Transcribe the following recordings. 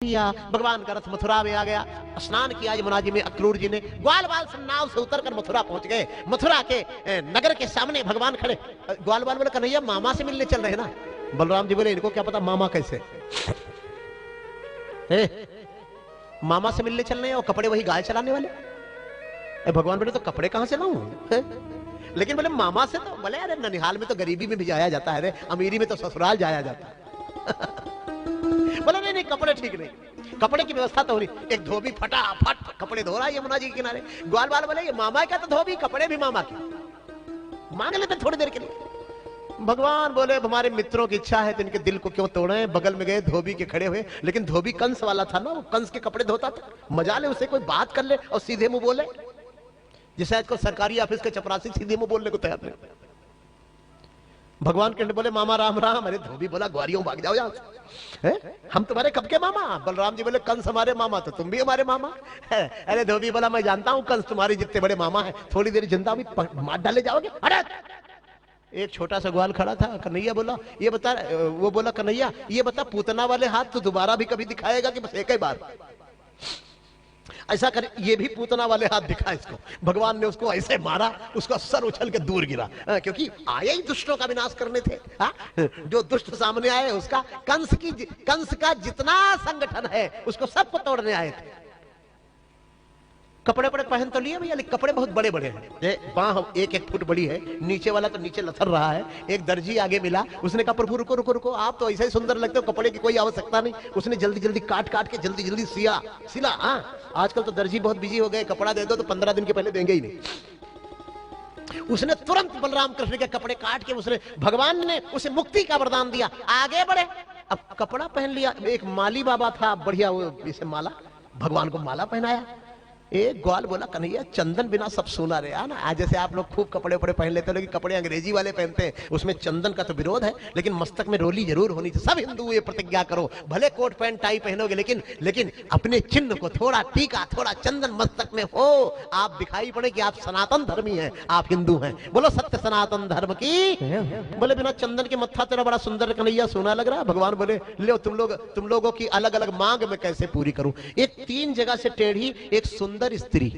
भगवान का रथ मथुरा में आ गया। स्नान किया यमुना जी में अक्रूर जी ने। ग्वाल बाल नाव से उतरकर मथुरा पहुंच गए। मथुरा के नगर के सामने भगवान खड़े। ग्वाल बाल बोले कन्हैया मामा से मिलने चल रहे ना। बलराम जी बोले इनको क्या पता मामा कैसे मामा से मिलने चल रहे हैं और कपड़े वही गाय चलाने वाले। भगवान बोले तो कपड़े कहां से लाऊं? लेकिन बोले मामा से तो बोले अरे ननिहाल में तो गरीबी में भी जाया जाता है, अमीरी में तो ससुराल जाया जाता है। बोला नहीं कपड़े ठीक नहीं, कपड़े की व्यवस्था तो हो रही। एक धोबी फटाफट कपड़े धो रहा है यमुना जी के किनारे। ग्वाल बाल बोले ये मामा का तो धोबी, कपड़े भी मामा के, मांग लेते थोड़ी देर के लिए। भगवान बोले हमारे मित्रों की इच्छा है तो इनके दिल को क्यों तोड़े। बगल में गए धोबी के खड़े हुए, लेकिन धोबी कंस वाला था ना, वो कंस के कपड़े धोता था। मजा ले उसे कोई बात कर ले और सीधे मुंह बोले, जैसे आजकल सरकारी ऑफिस के चपरासी सीधे मुंह बोलने को तैयार नहीं। भगवान कृष्ण बोले मामा राम राम। अरे धोबी बोला ग्वारियों भाग जाओ यहाँ से, हम तुम्हारे कब के मामा? बलराम जी बोले कंस हमारे मामा तो तुम भी हमारे मामा। अरे धोबी बोला मैं जानता हूँ कंस तुम्हारे जितने बड़े मामा है, थोड़ी देर जिंदा भी मार डाले जाओगे। अरे एक छोटा सा ग्वाल खड़ा था। कन्हैया बोला ये बता, वो बोला कन्हैया ये बता पूतना वाले हाथ तो दोबारा भी कभी दिखाएगा कि बस एक ही बार? ऐसा कर, ये भी पूतना वाले हाथ दिखा इसको। भगवान ने उसको ऐसे मारा, उसका सर उछल के दूर गिरा, क्योंकि आए ही दुष्टों का विनाश करने थे। जो दुष्ट सामने आए उसका कंस का जितना संगठन है उसको सबको तोड़ने आए थे। कपड़े बड़े पहन तो लिए भैया, लेकिन कपड़े बहुत बड़े बड़े हैं। बांह 1-1 फुट बड़ी है, नीचे वाला तो नीचे लथर रहा है। एक दर्जी आगे मिला, उसने कहा प्रभु रुको रुको रुको, आप तो ऐसे ही सुंदर लगते हो, कपड़े की कोई आवश्यकता नहीं। उसने जल्दी जल्दी काट के जल्दी जल्दी सिला। आजकल तो दर्जी बहुत बिजी हो गए, कपड़ा दे दो तो 15 दिन के पहले देंगे ही नहीं। उसने तुरंत बलराम कृष्ण के कपड़े काट के उसने, भगवान ने उसे मुक्ति का वरदान दिया। आगे बढ़े, अब कपड़ा पहन लिया। एक माली बाबा था बढ़िया, वो इसे माला, भगवान को माला पहनाया। एक ग्वाल बोला कन्हैया चंदन बिना सब सोना रे। ना आज जैसे आप लोग खूब कपड़े पहन लेते हो, लेकिन कपड़े अंग्रेजी वाले पहनते हैं, उसमें चंदन का तो विरोध है, लेकिन मस्तक में रोली जरूर होनी चाहिए। सब हिंदू ये प्रतिज्ञा करो, भले कोट पैंट टाई पहनोगे लेकिन अपने चिन्ह को थोड़ा टीका, थोड़ा चंदन मस्तक में हो, आप दिखाई पड़े कि आप सनातन धर्मी हैं, आप हिंदू हैं। बोलो सत्य सनातन धर्म की। बोले बिना चंदन के मत्था तेरा बड़ा सुंदर कन्हैया, सोना लग रहा है। भगवान बोले लो तुम लोगों की अलग अलग मांग में कैसे पूरी करूं। एक 3 जगह से टेढ़ी, एक सुंदर स्त्री।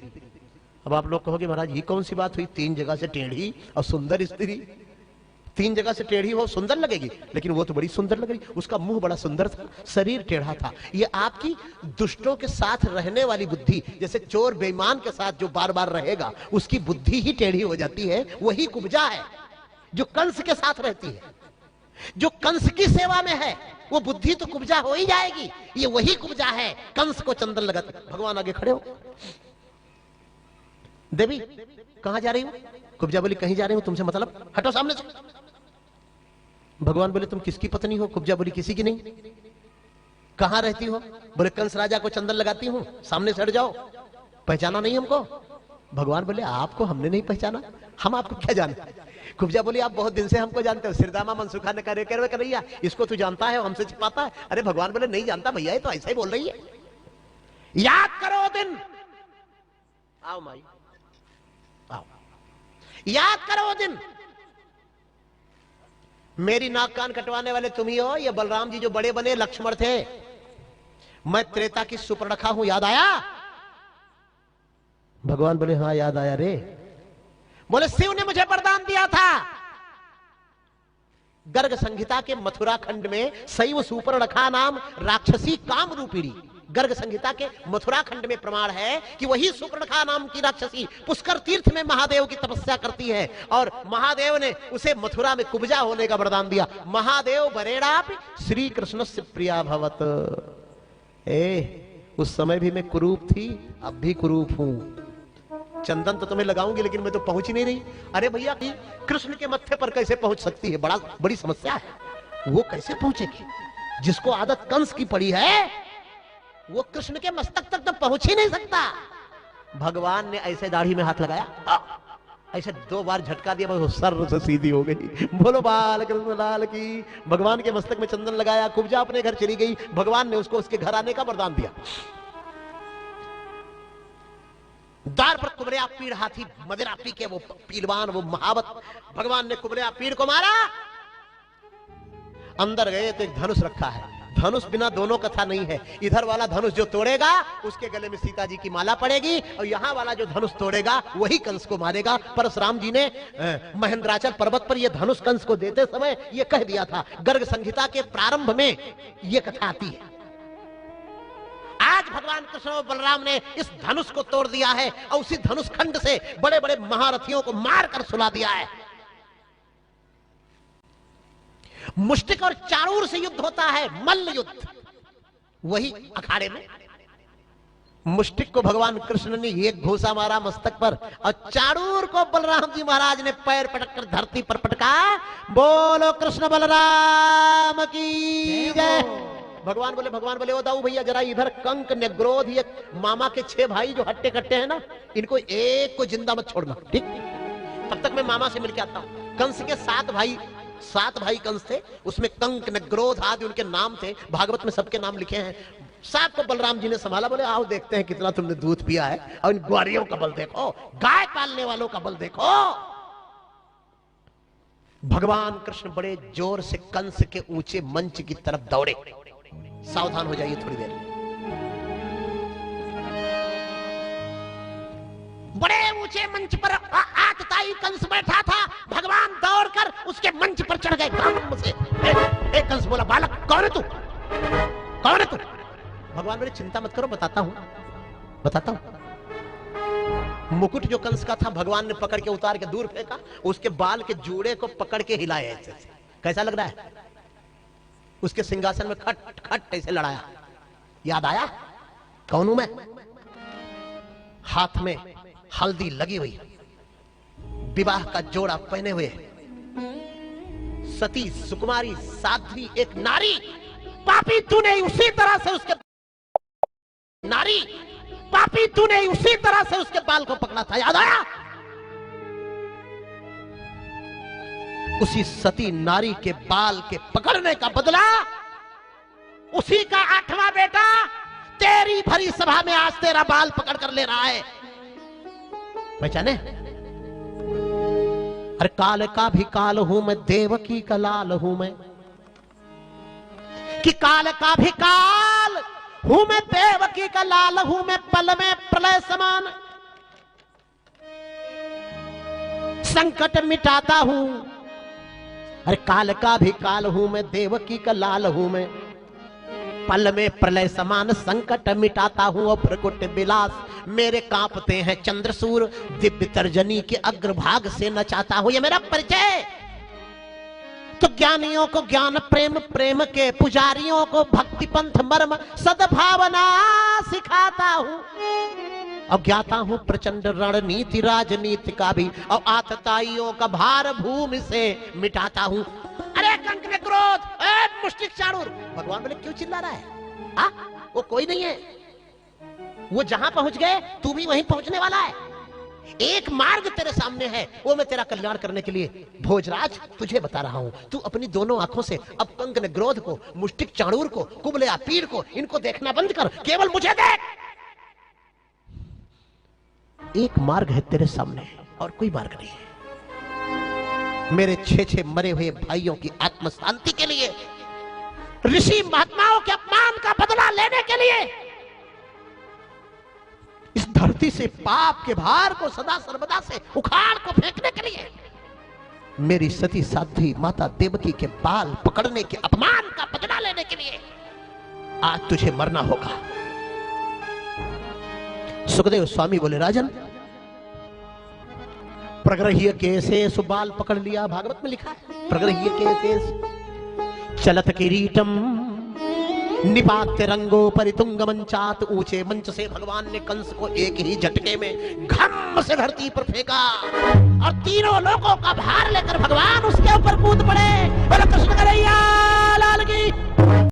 अब आप लोग कहोगे महाराज ये कौन सी बात हुई, 3 जगह से टेढ़ी और सुंदर स्त्री? 3 जगह से टेढ़ी हो सुंदर लगेगी, लेकिन वो तो बड़ी सुंदर लग रही। उसका मुंह बड़ा सुंदर था, शरीर टेढ़ा था। ये आपकी दुष्टों के साथ रहने वाली बुद्धि, जैसे चोर बेईमान के साथ जो बार बार रहेगा उसकी बुद्धि ही टेढ़ी हो जाती है, वही कुब्जा है जो कंस के साथ रहती है। जो कंस की सेवा में है वो बुद्धि तो कुब्जा हो ही जाएगी, ये वही कुब्जा है कंस को चंदन लगाता। भगवान आगे खड़े हो, देवी कहां जा रही हो? कुब्जा बोली कहीं जा रही हूं, तुमसे मतलब, हटो सामने से। भगवान बोले तुम किसकी पत्नी हो? कुब्जा बोली किसी की नहीं। कहां रहती हो? बोले कंस राजा को चंदन लगाती हूं, सामने से हट जाओ। पहचाना नहीं हमको? भगवान बोले आपको हमने नहीं पहचाना, हम आपको क्या जानते? कुब्जा बोली आप बहुत दिन से हमको जानते हो, सिरदामा मनसुखा ने करे कन्हैया इसको तू जानता है, हमसे छिपाता है। अरे भगवान बोले नहीं जानता भैया, ये तो ऐसा ही बोल रही है। याद करो दिन, आओ माई आओ, याद करो दिन, मेरी नाक कान कटवाने वाले तुम ही हो। ये बलराम जी जो बड़े बने लक्ष्मण थे, मैं त्रेता की सुपर्णखा हूं, याद आया? भगवान बोले हाँ याद आया रे। बोले शिव ने मुझे वरदान दिया था, गर्ग संहिता के मथुरा खंड में शैव सुपर्णखा नाम राक्षसी काम रूपिणी, गर्ग संहिता के मथुरा खंड में प्रमाण है कि वही सुपर्णखा नाम की राक्षसी पुष्कर तीर्थ में महादेव की तपस्या करती है, और महादेव ने उसे मथुरा में कुब्जा होने का वरदान दिया। महादेव बरेड़ापि श्री कृष्ण से प्रिया भवत। उस समय भी मैं कुरूप थी, अब भी कुरूप हूं। चंदन तो तुम्हें लगाऊंगी लेकिन मैं तो पहुंच ही नहीं रही। अरे भैया कृष्ण के मत्थे पर कैसे पहुंच सकती है? बड़ी समस्या है। वो कैसे पहुंचेगी? जिसको आदत कंस की पड़ी है वो कृष्ण के मस्तक तक तो पहुंच ही नहीं सकता। भगवान ने ऐसे दाढ़ी में हाथ लगाया, ऐसे 2 बार झटका दिया, वो सर से सीधी हो गई। बोलो बाल कृष्ण लाल की। भगवान के मस्तक में चंदन लगाया, कुब्जा अपने घर चली गई। भगवान ने उसको उसके घर आने का वरदान दिया। द्वार पर कुबरेया पीड़ हाथी मदिरा पी के वो पीलवान, वो महावत, भगवान ने कुबरेया पीड़ को मारा। अंदर गए तो एक धनुष रखा है, धनुष बिना दोनों कथा नहीं है। इधर वाला धनुष जो तोड़ेगा उसके गले में सीता जी की माला पड़ेगी, और यहाँ वाला जो धनुष तोड़ेगा वही कंस को मारेगा। परशुराम जी ने महेंद्राचल पर्वत पर यह धनुष कंस को देते समय यह कह दिया था। गर्ग संहिता के प्रारंभ में यह कथा आती है। आज भगवान कृष्ण और बलराम ने इस धनुष को तोड़ दिया है और उसी धनुष खंड से बड़े बड़े महारथियों को मारकर सुला दिया है। मुष्टिक और चारूर से युद्ध होता है, मल्ल युद्ध, वही अखाड़े में मुष्टिक को भगवान कृष्ण ने एक घूसा मारा मस्तक पर, और चारूर को बलराम जी महाराज ने पैर पटक कर धरती पर पटका। बोलो कृष्ण बलराम की जय। भगवान बोले, ओ दाऊ भैया जरा इधर कंक नेग्रोध ये मामा के 6 भाई जो हट्टे कट्टे हैं ना, इनको एक को जिंदा मत छोड़ना, ठीक? तब तक मैं मामा से मिलके आता हूं। कंस के 7 भाई कंस थे, उसमें कंक नेग्रोध आदि उनके नाम थे, भागवत में सबके नाम लिखे हैं। 7 को बलराम जी ने संभाला। बोले आओ देखते हैं कितना तुमने दूध पिया है, और इन ग्वारियों का बल देखो, गाय पालने वालों का बल देखो। भगवान कृष्ण बड़े जोर से कंस के ऊंचे मंच की तरफ दौड़े। सावधान हो जाइए थोड़ी देर। बड़े ऊंचे मंच पर आतताई कंस बैठा था। भगवान दौड़कर उसके मंच पर चढ़ गए धम से। एक कंस बोला, बालक कौन है तू? कौन है तू? भगवान बोले, चिंता मत करो, बताता हूं। मुकुट जो कंस का था भगवान ने पकड़ के उतार के दूर फेंका, उसके बाल के जूड़े को पकड़ के हिलाया ऐसे। कैसा लग रहा है? उसके सिंहासन में खट खट ऐसे लड़ाया। याद आया कौन हूं मैं? हाथ में हल्दी लगी हुई, विवाह का जोड़ा पहने हुए, सती सुकुमारी साध्वी एक नारी। पापी तूने उसी तरह से उसके बाल को पकड़ा था। याद आया? उसी सती नारी के बाल के पकड़ने का बदला उसी का 8वां बेटा तेरी भरी सभा में आज तेरा बाल पकड़ कर ले रहा है। पहचाने? अरे काल का भी काल हूं मैं, देवकी का लाल हूं मैं, कि काल का भी काल हूं मैं, देवकी का लाल हूं मैं, पल में प्रलय समान संकट मिटाता हूं। अरे काल का भी काल हूं मैं, देवकी का लाल हूं मैं, पल में प्रलय समान संकट मिटाता हूं। और प्रकुट विलास मेरे कांपते हैं चंद्रसूर, दिव्य तर्जनी के अग्रभाग से नचाता हूं। ये मेरा परिचय। तो ज्ञानियों को ज्ञान प्रेम, प्रेम के पुजारियों को भक्ति पंथ मर्म सद्भावना सिखाता हूं। अज्ञाता हूं प्रचंड रणनीति राजनीति का भी, और आतताइयों का भार भूमि से मिटाता हूं। अरे कंक ने क्रोध, मुष्टिक चारूर। भगवान बोले क्यों चिल्ला रहा है? वो कोई नहीं है, वो जहां पहुंच गए तू भी वहीं पहुंचने वाला है। एक मार्ग तेरे सामने है, वो मैं तेरा कल्याण करने के लिए भोजराज तुझे बता रहा हूं। तू अपनी दोनों आंखों से अब कंक ने क्रोध को, मुष्टिक चारूर को, कुबले पीर को, इनको देखना बंद कर, केवल मुझे देख। एक मार्ग है तेरे सामने और कोई मार्ग नहीं है। मेरे 6 मरे हुए भाइयों की आत्म शांति के लिए, ऋषि महात्माओं के अपमान का बदला लेने के लिए, इस धरती से पाप के भार को सदा सर्वदा से उखाड़ को फेंकने के लिए, मेरी सती साध्वी माता देवकी के बाल पकड़ने के अपमान का बदला लेने के लिए आज तुझे मरना होगा। सुखदेव स्वामी बोले, राजन प्रग्रह्य केसे सुबाल पकड़ लिया। भागवत में लिखा है, प्रग्रह्य केसे चलत किरीटम निपात्य रंगो परितुंग मंचात। ऊंचे मंच से भगवान ने कंस को एक ही झटके में घम से धरती पर फेंका, और तीनों लोगों का भार लेकर भगवान उसके ऊपर कूद पड़े। बोले कृष्ण कन्हैया लाल की।